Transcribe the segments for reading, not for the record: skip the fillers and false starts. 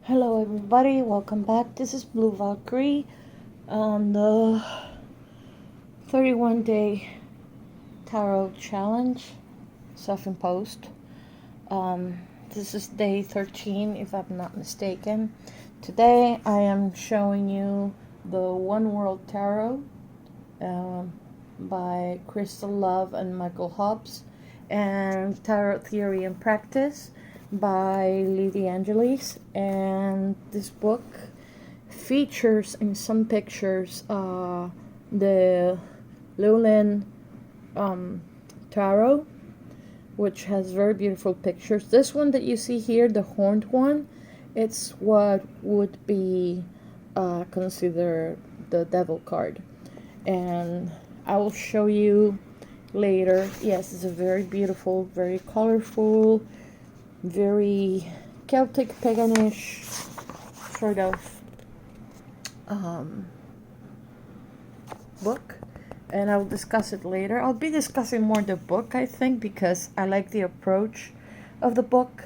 Hello everybody, welcome back. This is Blue Valkyrie on the 31-day tarot challenge, self-imposed. This is day 13 if I'm not mistaken. Today I am showing you the One World Tarot by Crystal Love and Michael Hobbs, and Tarot Theory and Practice by Lee DeAngelis. And this book features in some pictures the Lowland tarot, which has very beautiful pictures. This one that you see here, the horned one, it's what would be considered the devil card, and I will show you later. Yes, it's a very beautiful, very colorful, very Celtic paganish sort of book, and I'll discuss it later. I'll be discussing more the book, I think, because I like the approach of the book.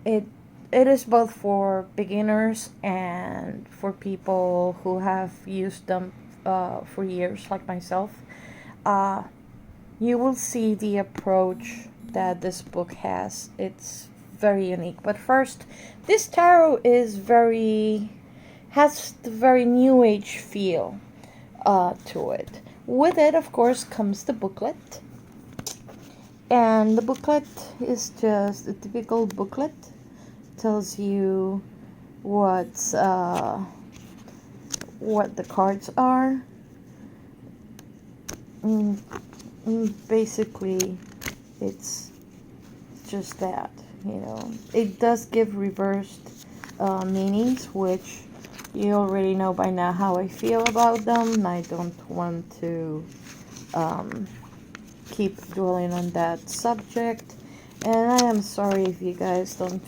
It is both for beginners and for people who have used them for years, like myself. You will see the approach that this book has. It's very unique. But first, this tarot is has the very new age feel to it. With it, of course, comes the booklet, and the booklet is just a typical booklet. Tells you what the cards are. Basically, it's just that. It does give reversed meanings, which you already know by now how I feel about them. I don't want to keep dwelling on that subject, and I am sorry if you guys don't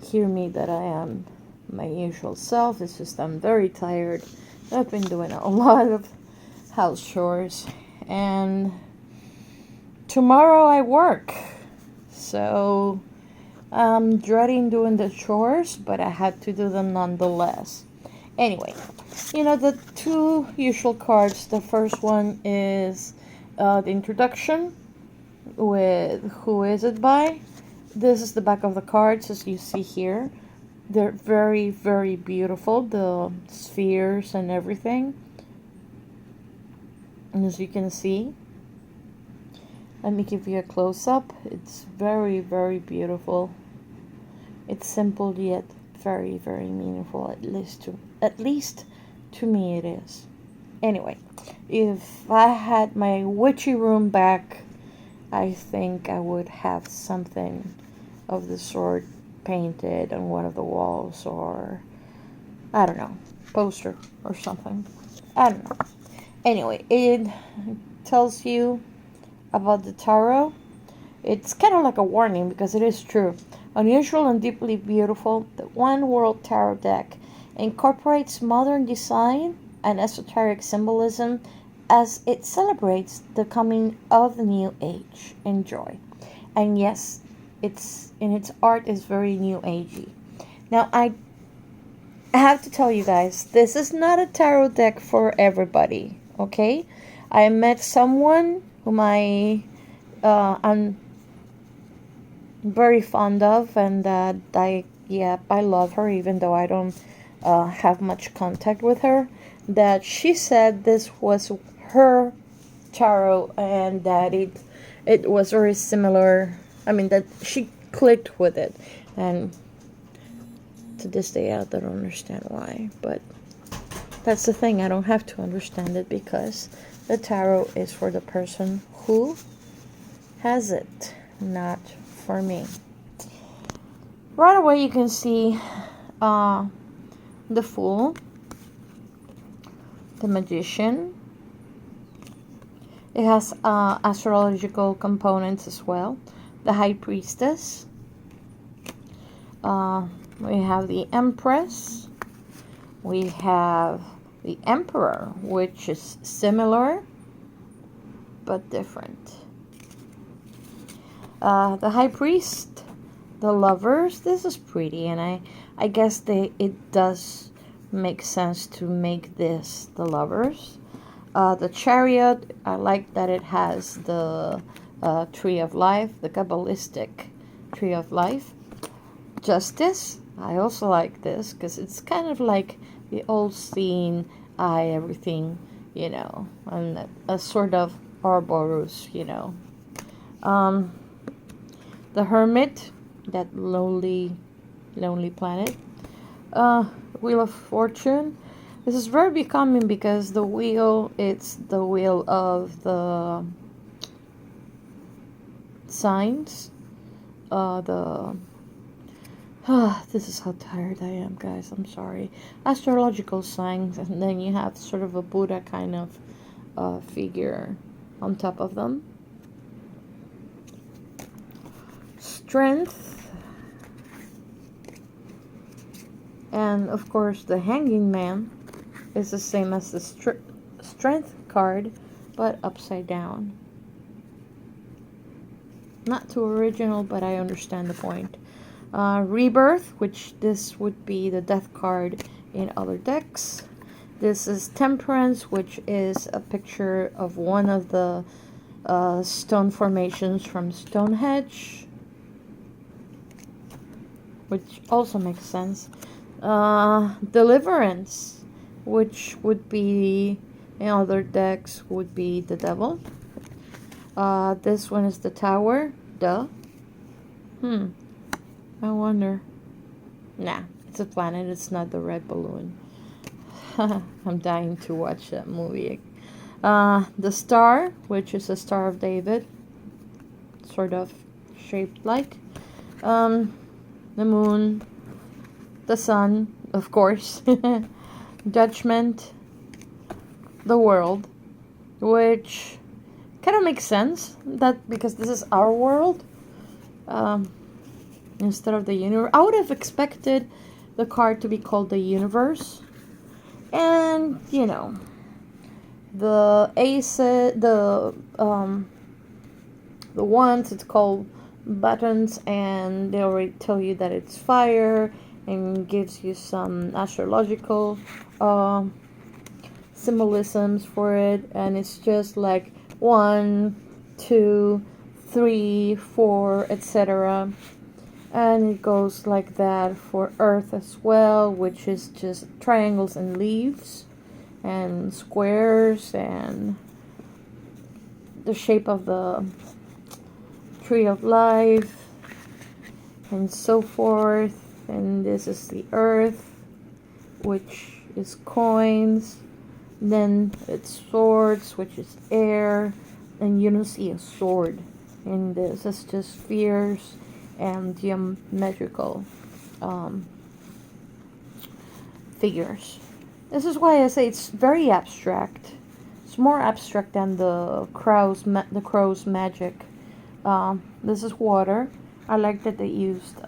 hear me that I am my usual self. It's just I'm very tired. I've been doing a lot of house chores, and tomorrow I work, so I'm dreading doing the chores, but I had to do them nonetheless. Anyway, the two usual cards. The first one is the introduction with who is it by. This is the back of the cards, as you see here. They're very, very beautiful, the spheres and everything. And as you can see, let me give you a close-up. It's very, very beautiful. It's simple yet very, very meaningful, at least to me it is. Anyway, if I had my witchy room back, I think I would have something of the sort painted on one of the walls, or I don't know, poster or something. I don't know. Anyway, it tells you about the tarot. It's kind of like a warning, because it is true. Unusual and deeply beautiful, the One World Tarot deck incorporates modern design and esoteric symbolism as it celebrates the coming of the new age. Enjoy. And yes, its art is very new agey. Now, I have to tell you guys, this is not a tarot deck for everybody, okay? I met someone whom I'm very fond of, and that I love her, even though I don't have much contact with her. That she said this was her tarot, and that it was very similar. I mean, that she clicked with it, and to this day I don't understand why, but that's the thing. I don't have to understand it, because the tarot is for the person who has it, not for me. Right away you can see the Fool, the Magician. It has astrological components as well. The High Priestess. We have the Empress. We have the Emperor, which is similar but different. The High Priest The Lovers. This is pretty, and I guess it does make sense to make this the Lovers. The Chariot. I like that it has the Tree of Life, the Kabbalistic Tree of Life. Justice. I also like this because it's kind of like the old scene, everything, and a sort of Ouroboros, The Hermit, that lonely planet. Wheel of Fortune. This is very becoming because the wheel, it's the wheel of the signs. This is how tired I am, guys. I'm sorry. Astrological signs, and then you have sort of a Buddha kind of figure on top of them. Strength. And, of course, the Hanging Man is the same as the Strength card, but upside down. Not too original, but I understand the point. Rebirth, which this would be the Death card in other decks. This is Temperance, which is a picture of one of the stone formations from Stonehenge, which also makes sense. Deliverance, which would be in other decks would be the Devil. This one is the Tower. Duh. I wonder. Nah, it's a planet. It's not the red balloon. I'm dying to watch that movie. The Star, which is a Star of David, sort of shaped like. The Moon. The Sun, of course. Judgment. The World, which kind of makes sense that because this is our world. Instead of the universe. I would have expected the card to be called the Universe. And, the aces, the ones, it's called buttons, and they already tell you that it's fire and gives you some astrological symbolisms for it. And it's just like 1, 2, 3, 4, etc. And it goes like that for Earth as well, which is just triangles and leaves and squares and the shape of the Tree of Life and so forth. And this is the Earth, which is coins. Then it's swords, which is air. And you don't see a sword in this. It's just spheres and geometrical figures. This is why I say it's very abstract. It's more abstract than the crow's magic. This is water. I like that they used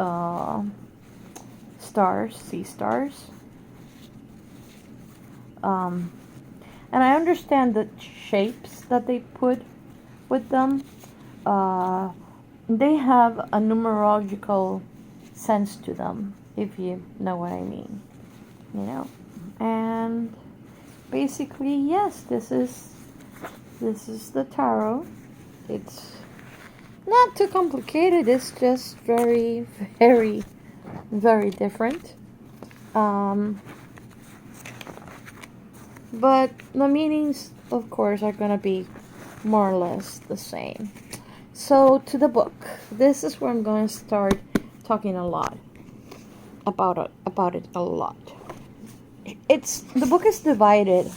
stars, sea stars. And I understand the shapes that they put with them. They have a numerological sense to them, if you know what I mean. And basically, yes, this is the tarot. It's not too complicated. It's just very, very, very different. But the meanings, of course, are gonna be more or less the same. So to the book. This is where I'm going to start talking a lot about it a lot. The book is divided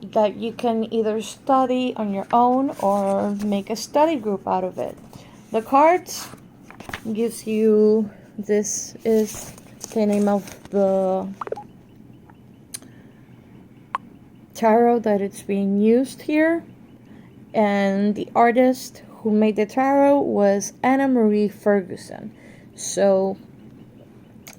that you can either study on your own or make a study group out of it. The cards gives you, this is the name of the tarot that it's being used here, and the artist who made the tarot was Anna Marie Ferguson. So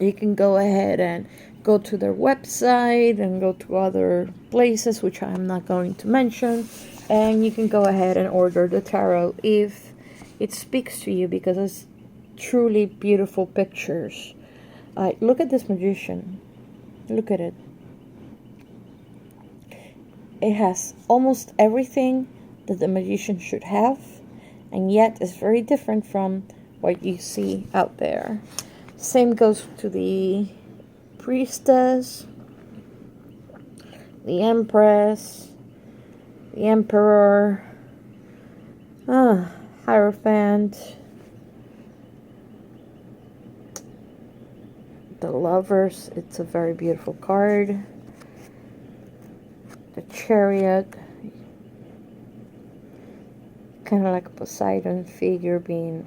you can go ahead and go to their website and go to other places, which I'm not going to mention, and you can go ahead and order the tarot if it speaks to you, because truly beautiful pictures. Look at this magician. Look at it. It has almost everything that the magician should have, and yet it's very different from what you see out there. Same goes to the priestess, the empress, the emperor, Hierophant, the lovers. It's a very beautiful card. The chariot, kind of like a Poseidon figure being,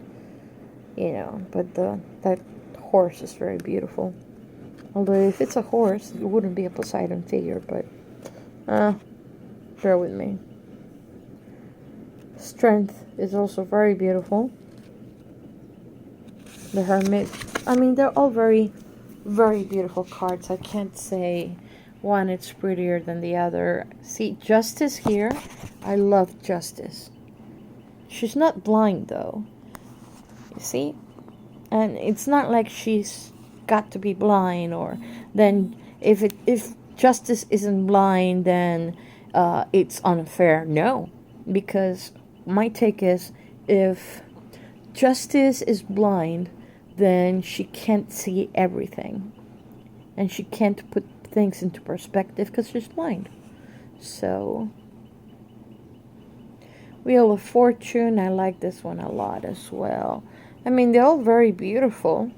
but that horse is very beautiful. Although if it's a horse, it wouldn't be a Poseidon figure, but bear with me. Strength is also very beautiful. The Hermit. I mean, they're all very, very beautiful cards. I can't say one it's prettier than the other. See, Justice here. I love Justice. She's not blind, though. You see? And it's not like she's got to be blind, or then if Justice isn't blind, then it's unfair. No, because my take is, if Justice is blind, then she can't see everything, and she can't put things into perspective because she's blind. So, Wheel of Fortune, I like this one a lot as well. I mean, they're all very beautiful.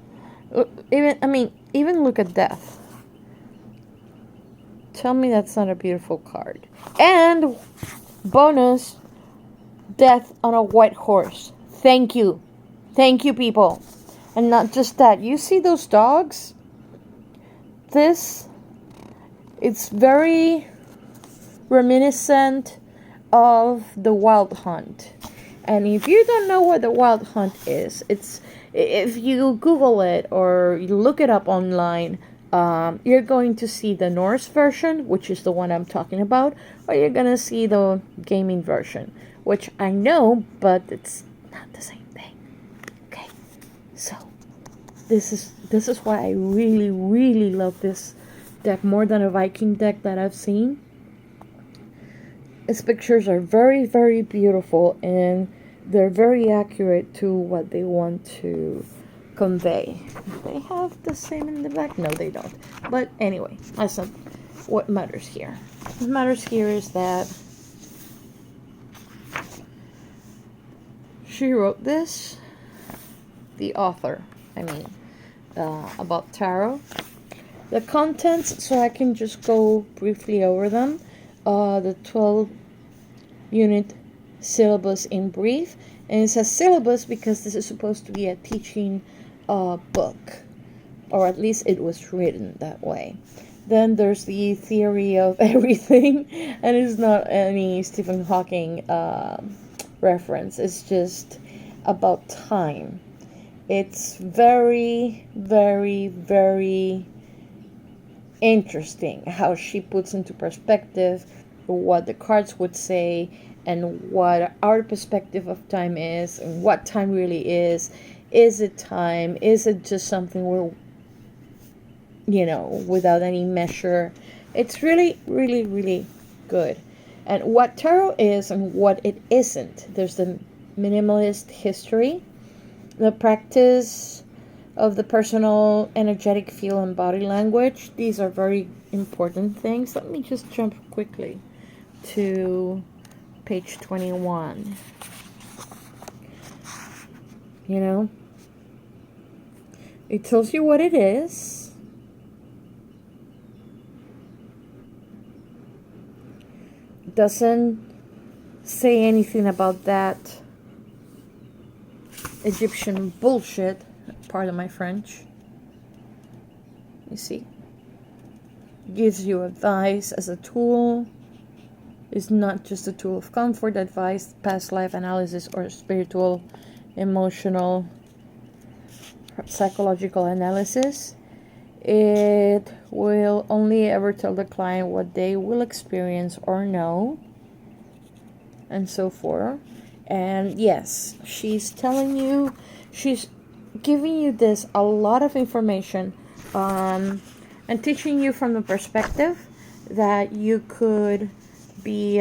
Even look at Death. Tell me that's not a beautiful card. And bonus, Death on a white horse. Thank you. Thank you, people. And not just that. You see those dogs? It's very reminiscent of the Wild Hunt. And if you don't know what the Wild Hunt is, if you Google it or you look it up online, you're going to see the Norse version, which is the one I'm talking about, or you're going to see the gaming version, which I know, but it's not the same thing. Okay, so this is why I really, really love this deck more than a Viking deck that I've seen. Its pictures are very, very beautiful, and they're very accurate to what they want to convey. They have the same in the back? No, they don't. But anyway, that's not what matters here. What matters here is that she wrote this, the author, about tarot. The contents, so I can just go briefly over them. The 12-unit syllabus in brief. And it says syllabus because this is supposed to be a teaching book. Or at least it was written that way. Then there's the theory of everything. And it's not any Stephen Hawking reference. It's just about time. It's very, very, very interesting how she puts into perspective what the cards would say and what our perspective of time is and what time really is. Is it time? Is it just something we're, without any measure? It's really, really, really good. And what tarot is and what it isn't. There's the minimalist history, the practice of the personal energetic feel and body language. These are very important things. Let me just jump quickly to page 21. It tells you what it is. It doesn't say anything about that Egyptian bullshit. Pardon my French. You see, gives you advice as a tool. It's not just a tool of comfort, advice, past life analysis, or spiritual, emotional, psychological analysis. It will only ever tell the client what they will experience or know, and so forth. And yes, she's telling you, she's giving you this a lot of information, and teaching you from the perspective that you could be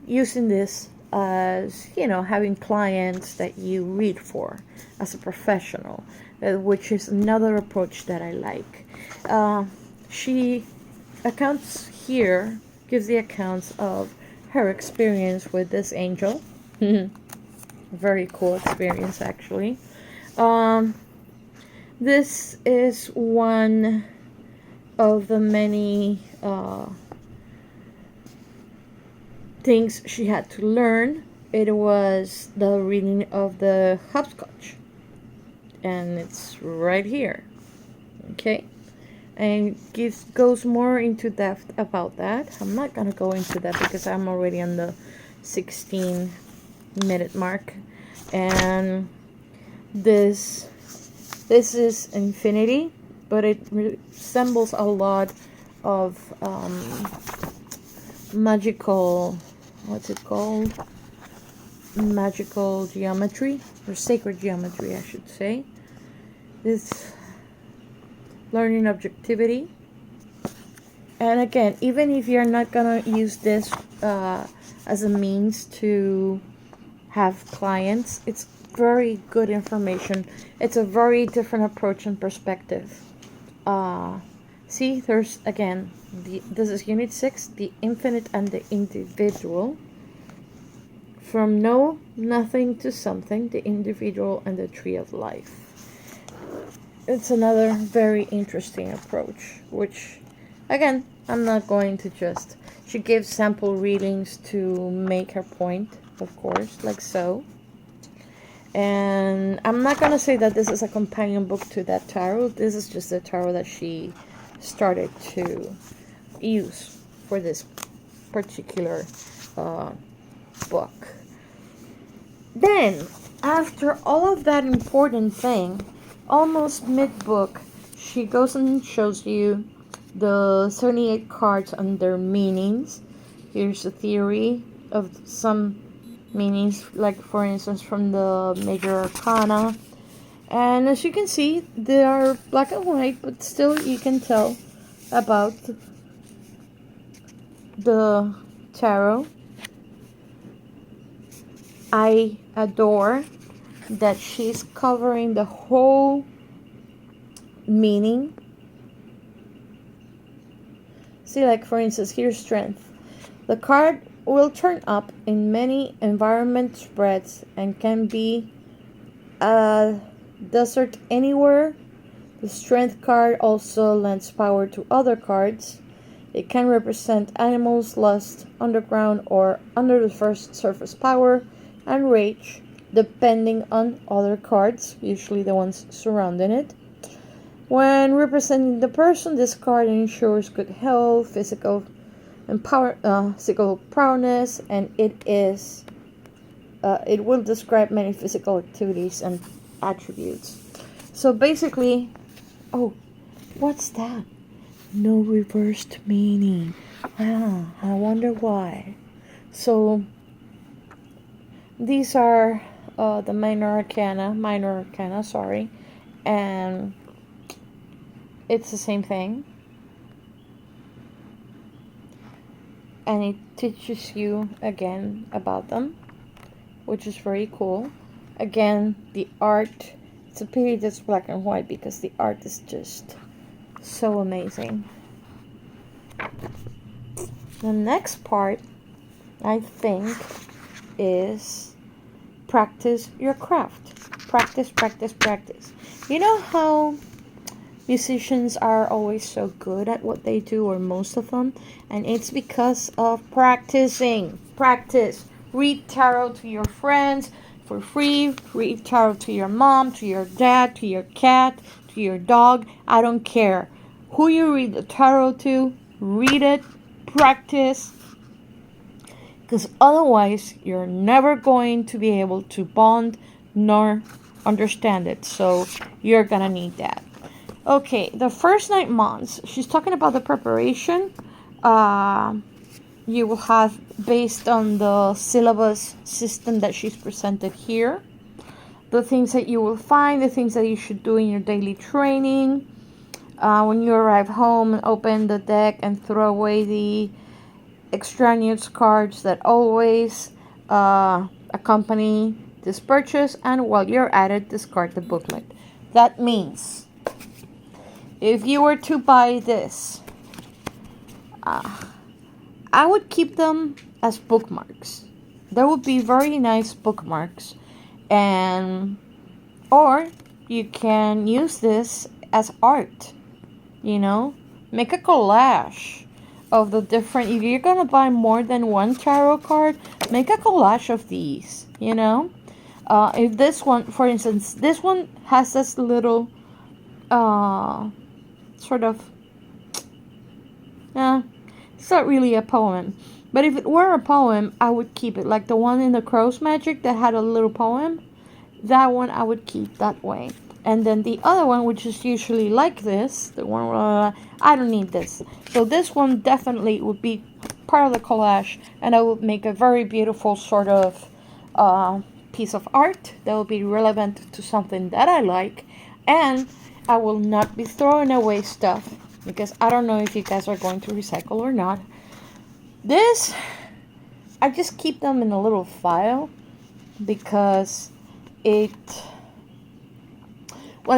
using this as, you know, having clients that you read for as a professional, which is another approach that I like. She accounts here, gives the accounts of her experience with this angel. Very cool experience, actually. This is one of the many things she had to learn. It was the reading of the hopscotch, and it's right here. Okay, and goes more into depth about that. I'm not gonna go into that because I'm already on the 16-minute mark, and this is infinity, but it resembles a lot of magical, what's it called? Magical geometry, or sacred geometry, I should say. This learning objectivity. And again, even if you're not gonna use this as a means to have clients, it's very good information. It's a very different approach and perspective. See, there's again, this is unit 6, the infinite and the individual. From nothing to something, the individual and the tree of life. It's another very interesting approach, which, again, I'm not going to just... She gives sample readings to make her point, of course, like so. And I'm not going to say that this is a companion book to that tarot. This is just the tarot that she started to use for this particular book. Then, after all of that important thing, almost mid-book, she goes and shows you the 78 cards and their meanings. Here's a theory of some meanings, like for instance from the major arcana. And as you can see, they are black and white, but still you can tell about the tarot. I adore that she's covering the whole meaning. See, like for instance, here's strength. The card will turn up in many environment spreads and can be a desert anywhere. The strength card also lends power to other cards. It can represent animals, lust, underground, or under the first surface power, and rage, depending on other cards, usually the ones surrounding it. When representing the person, this card ensures good health, physical prowess, and it will describe many physical activities and attributes. So basically, oh, what's that? No reversed meaning. I wonder why. So these are the minor arcana, and it's the same thing. And it teaches you again about them, which is very cool. Again, the art, it's a pity that's black and white because the art is just so amazing. The next part, I think, is practice your craft. Practice. You know how musicians are always so good at what they do, or most of them, and it's because of practicing. Practice. Read tarot to your friends for free. Read tarot to your mom, to your dad, to your cat, to your dog. I don't care who you read the tarot to. Read it. Practice. Because otherwise you're never going to be able to bond nor understand it. So you're gonna need that. Okay, the first 9 months, she's talking about the preparation you will have based on the syllabus system that she's presented here. the things that you will find, the things that you should do in your daily training. When you arrive home, open the deck and throw away the extraneous cards that always accompany this purchase, and while you're at it, discard the booklet. That means if you were to buy this, I would keep them as bookmarks. There would be very nice bookmarks, and or you can use this as art, make a collage of the different, if you're gonna buy more than one tarot card, make a collage of these, if this one, for instance, this one has this little sort of it's not really a poem, but if it were a poem, I would keep it, like the one in the Crow's Magic that had a little poem. That one I would keep that way. And then the other one, which is usually like this, the one where I don't need this. So this one definitely would be part of the collage, and I would make a very beautiful sort of piece of art that will be relevant to something that I like. And I will not be throwing away stuff, because I don't know if you guys are going to recycle or not. This, I just keep them in a little file, because when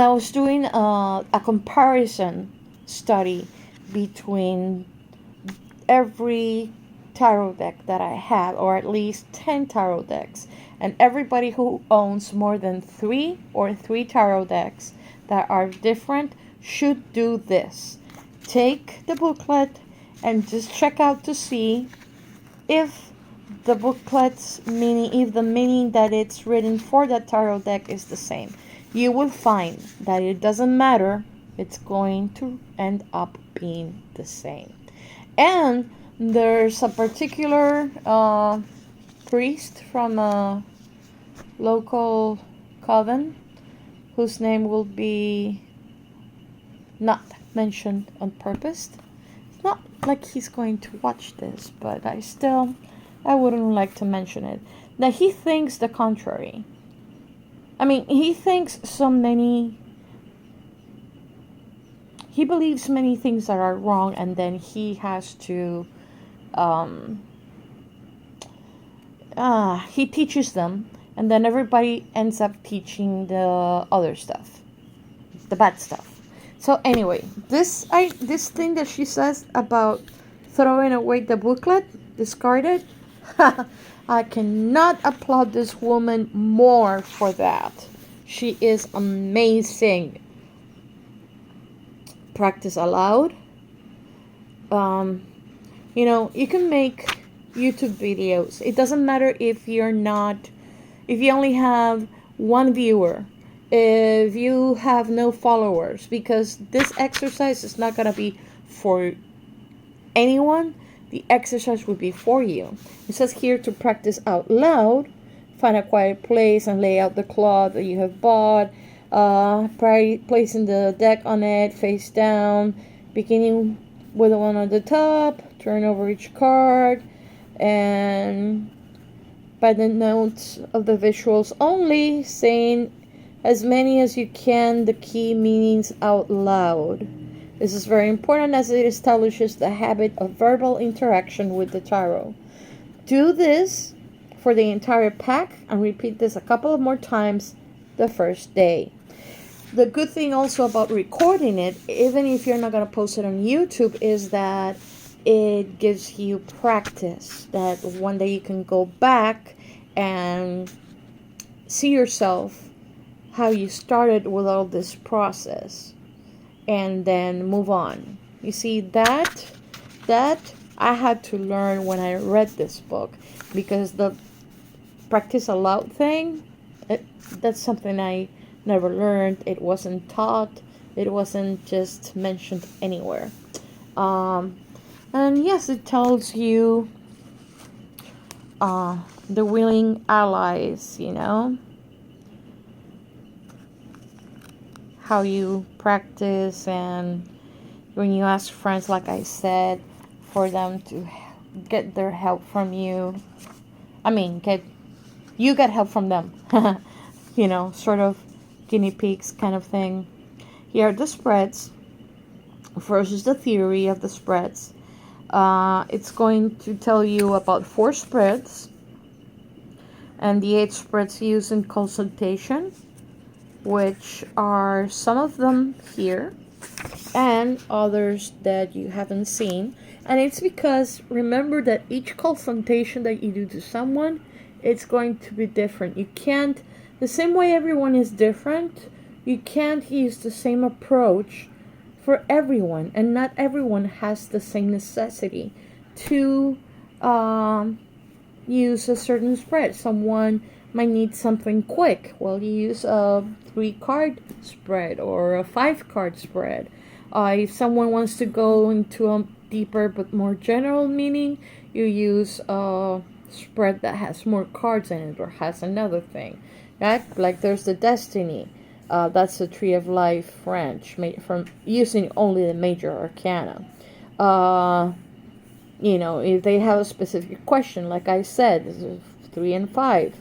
I was doing a comparison study between every tarot deck that I had, or at least 10 tarot decks, and everybody who owns more than 3 tarot decks that are different should do this. Take the booklet and just check out to see if the booklet's meaning, if the meaning that it's written for that tarot deck is the same. You will find that it doesn't matter, it's going to end up being the same. And there's a particular priest from a local coven whose name will be not mentioned on purpose. It's not like he's going to watch this, but I wouldn't like to mention it. That he thinks the contrary. I mean, he believes many things that are wrong, and then he has to, he teaches them, and then everybody ends up teaching the other stuff, the bad stuff. So anyway, this thing that she says about throwing away the booklet, discard it, I cannot applaud this woman more for that. She is amazing. Practice aloud. You can make YouTube videos. It doesn't matter if you only have one viewer, if you have no followers, because this exercise is not going to be for anyone. The exercise would be for you. It says here to practice out loud. Find a quiet place and lay out the cloth that you have bought. Placing the deck on it face down. Beginning with the one on the top. Turn over each card. And by the notes of the visuals only. Saying as many as you can the key meanings out loud. This is very important as it establishes the habit of verbal interaction with the tarot. Do this for the entire pack and repeat this a couple of more times the first day. The good thing also about recording it, even if you're not going to post it on YouTube, is that it gives you practice. That one day you can go back and see yourself how you started with all this process. And then move on. You see, that I had to learn when I read this book, because the practice aloud thing, that's something I never learned. It wasn't taught. It wasn't just mentioned anywhere. And yes, it tells you the willing allies, how you practice, and when you ask friends, like I said, for them to get their help from you. I mean, you get help from them. you know, sort of guinea pigs kind of thing. Here are the spreads. First is the theory of the spreads. It's going to tell you about 4 spreads and the 8 spreads used in consultation, which are some of them here and others that you haven't seen. And it's because remember that each consultation that you do to someone, it's going to be different. You can't, the same way everyone is different, you can't use the same approach for everyone, and not everyone has the same necessity to use a certain spread. Someone might need something quick. Well, you use a 3-card spread or a 5-card spread. If someone wants to go into a deeper but more general meaning, you use a spread that has more cards in it or has another thing. Right? Like there's the Destiny. That's the Tree of Life branch made from using only the major arcana. You know, if they have a specific question, like I said, 3 and 5.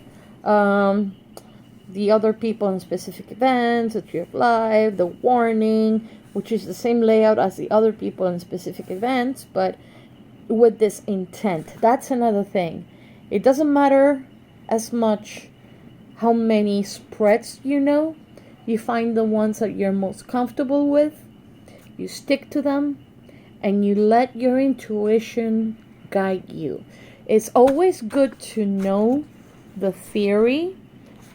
The other people in specific events, the Tree of Life, the Warning, which is the same layout as the other people in specific events, but with this intent. That's another thing. It doesn't matter as much how many spreads you know. You find the ones that you're most comfortable with, you stick to them, and you let your intuition guide you. It's always good to know the theory,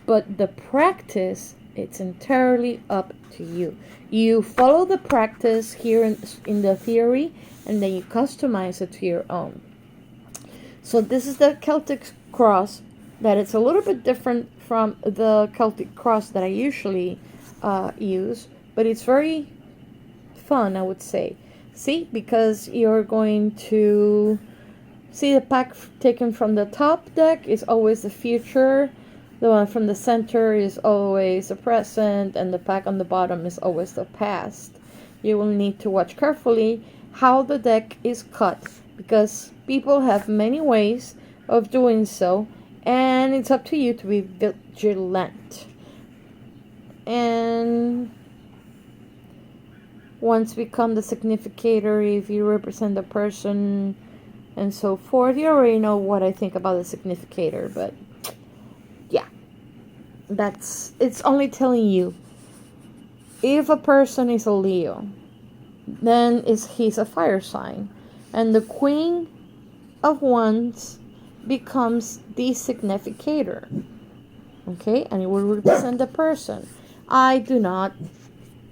but the practice, it's entirely up to you. You follow the practice here in the theory, and then you customize it to your own. So this is the Celtic cross, that it's a little bit different from the Celtic cross that I usually use, but it's very fun, I would say. See, because you're going to see the pack taken from the top deck is always the future, the one from the center is always the present, and the pack on the bottom is always the past. You will need to watch carefully how the deck is cut, because people have many ways of doing so, and it's up to you to be vigilant. And once become the significator, if you represent the person and so forth. You already know what I think about the significator, but yeah, it's only telling you if a person is a Leo, then he's a fire sign, and the Queen of Wands becomes the significator. Okay, and it will represent the person. I do not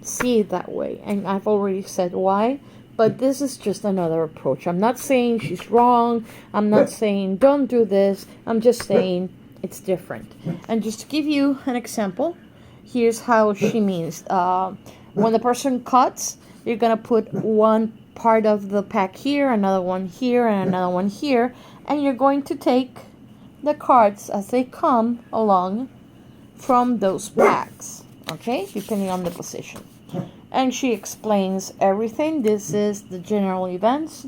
see it that way, and I've already said why, but this is just another approach. I'm not saying she's wrong, I'm not saying don't do this, I'm just saying it's different. And just to give you an example, here's how she means. When the person cuts, you're gonna put one part of the pack here, another one here, and another one here, and you're going to take the cards as they come along from those packs, okay, depending on the position. And she explains everything. This is the general events,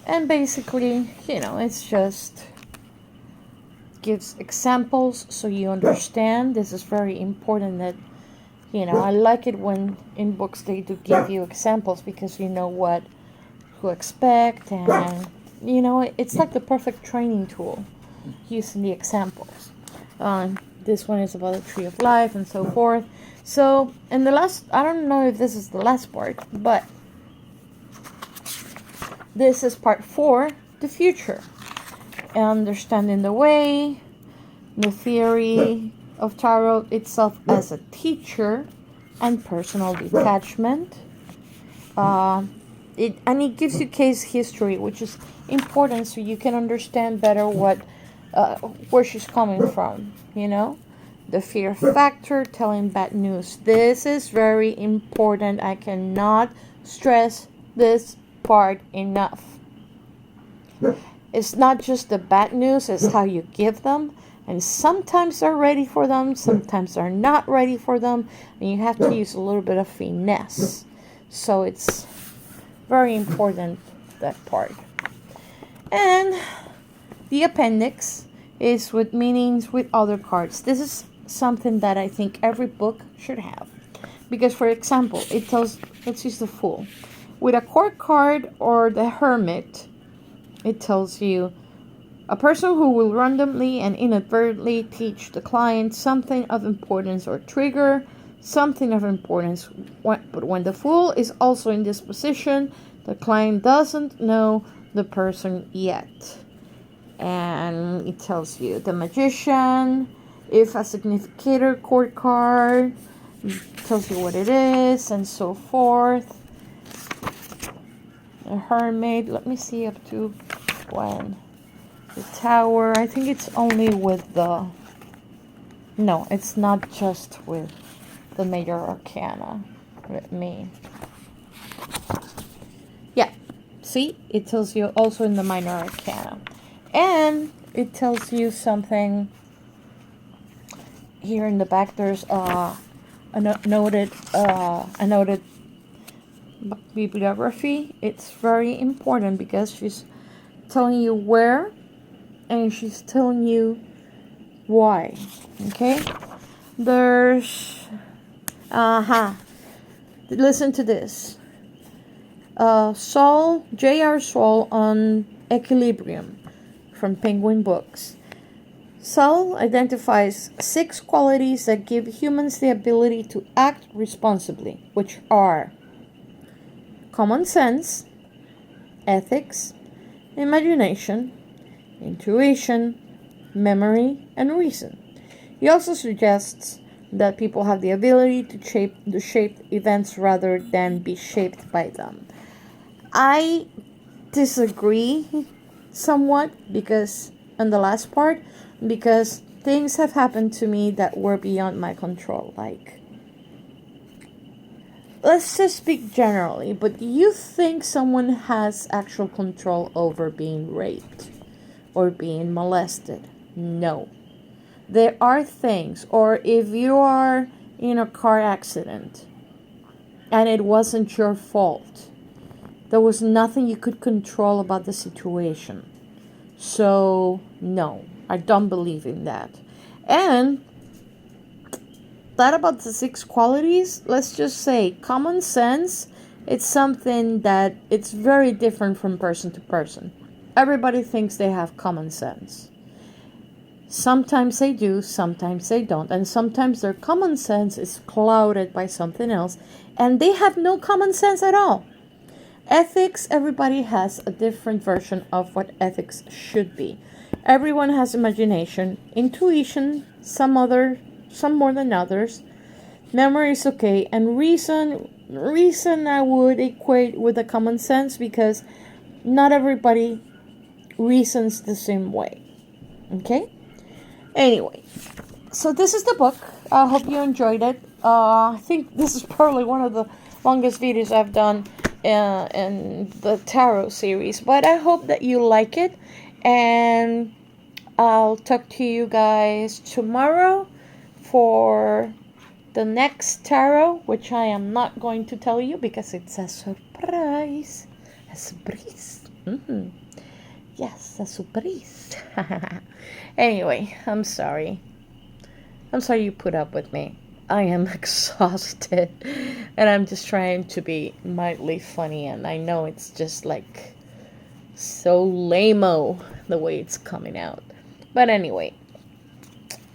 and basically, you know, it's just gives examples so you understand. This is very important that, you know, I like it when in books they do give you examples, because you know what to expect, and you know, it's like the perfect training tool using the examples. This one is about the Tree of Life and so forth. So, and the last, I don't know if this is the last part, but this is part 4, the future. Understanding the way, the theory of tarot itself as a teacher, and personal detachment. It gives you case history, which is important so you can understand better what where she's coming from, you know. The fear factor, telling bad news. This is very important. I cannot stress this part enough. It's not just the bad news, it's how you give them. And sometimes they're ready for them, sometimes they're not ready for them, and you have to use a little bit of finesse. So it's very important, that part. And the appendix is with meanings with other cards. This is something that I think every book should have. Because, for example, it tells, let's use the Fool. With a court card or the Hermit, it tells you a person who will randomly and inadvertently teach the client something of importance or trigger something of importance. But when the Fool is also in this position, the client doesn't know the person yet. And it tells you the Magician, if a significator court card, tells you what it is, and so forth. The Hermit, let me see up to when. The Tower, I think it's only with the... No, it's not just with the Major Arcana. Let me... Yeah, see? It tells you also in the Minor Arcana. And it tells you something... Here in the back, there's a noted bibliography. It's very important because she's telling you where and she's telling you why. Okay, there's listen to this. J.R. Saul on Equilibrium from Penguin Books. Saul identifies 6 qualities that give humans the ability to act responsibly, which are common sense, ethics, imagination, intuition, memory, and reason. He also suggests that people have the ability to shape events rather than be shaped by them. I disagree somewhat because, on the last part, because things have happened to me that were beyond my control. Like, let's just speak generally, but do you think someone has actual control over being raped or being molested? No. There are things, or if you are in a car accident and it wasn't your fault, there was nothing you could control about the situation. So, no, I don't believe in that. And that about the 6 qualities, let's just say common sense, it's something that it's very different from person to person. Everybody thinks they have common sense. Sometimes they do, sometimes they don't. And sometimes their common sense is clouded by something else. And they have no common sense at all. Ethics, everybody has a different version of what ethics should be. Everyone has imagination, intuition, some more than others. Memory is okay. And reason I would equate with the common sense because not everybody reasons the same way. Okay? Anyway, so this is the book. I hope you enjoyed it. I think this is probably one of the longest videos I've done in the tarot series, but I hope that you like it, and I'll talk to you guys tomorrow for the next tarot, which I am not going to tell you because it's a surprise. A surprise. Yes, a surprise. Anyway, I'm sorry. I'm sorry you put up with me. I am exhausted. And I'm just trying to be mildly funny. And I know it's just like so lame-o the way it's coming out. But anyway,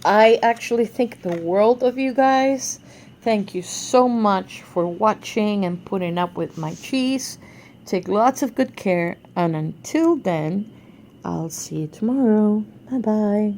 I actually think the world of you guys. Thank you so much for watching and putting up with my cheese. Take lots of good care. And until then, I'll see you tomorrow. Bye-bye.